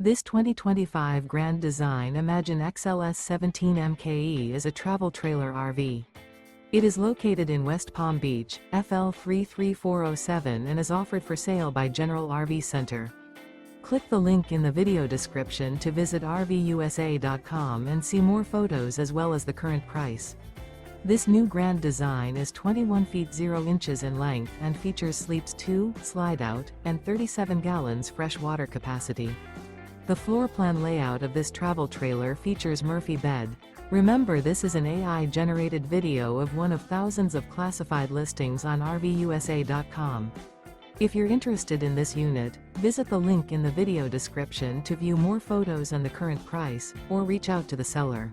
This 2025 Grand Design Imagine XLS 17 MKE is a travel trailer RV. It is located in West Palm Beach, FL 33407 and is offered for sale by General RV Center. Click the link in the video description to visit RVUSA.com and see more photos as well as the current price. This new Grand Design is 21 feet 0 inches in length and features sleeps 2, Slideout, and 37 gallons fresh water capacity. The floor plan layout of this travel trailer features Murphy bed. Remember, this is an AI-generated video of one of thousands of classified listings on RVUSA.com. If you're interested in this unit, visit the link in the video description to view more photos and the current price, or reach out to the seller.